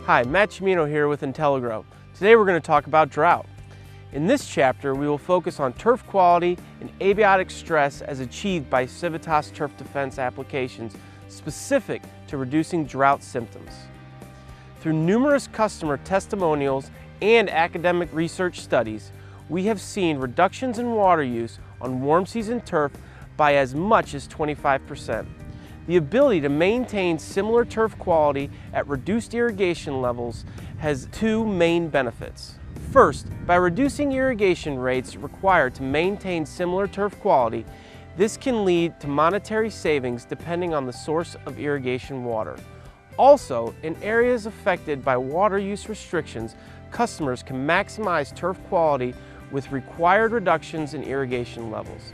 Hi, Matt Cimino here with IntelliGrow. Today we're going to talk about drought. In this chapter, we will focus on turf quality and abiotic stress as achieved by CIVITAS Turf Defense applications specific to reducing drought symptoms. Through numerous customer testimonials and academic research studies, we have seen reductions in water use on warm season turf by as much as 25%. The ability to maintain similar turf quality at reduced irrigation levels has two main benefits. First, by reducing irrigation rates required to maintain similar turf quality, this can lead to monetary savings depending on the source of irrigation water. Also, in areas affected by water use restrictions, customers can maximize turf quality with required reductions in irrigation levels.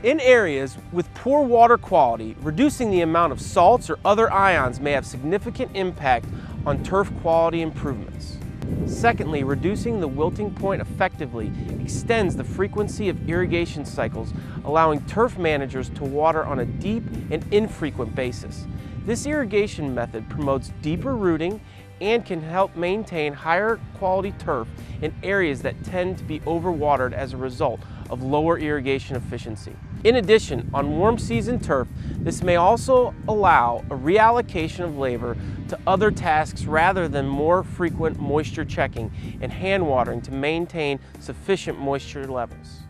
In areas with poor water quality, reducing the amount of salts or other ions may have significant impact on turf quality improvements. Secondly, reducing the wilting point effectively extends the frequency of irrigation cycles, allowing turf managers to water on a deep and infrequent basis. This irrigation method promotes deeper rooting and can help maintain higher quality turf in areas that tend to be overwatered as a result of lower irrigation efficiency. In addition, on warm season turf, this may also allow a reallocation of labor to other tasks rather than more frequent moisture checking and hand watering to maintain sufficient moisture levels.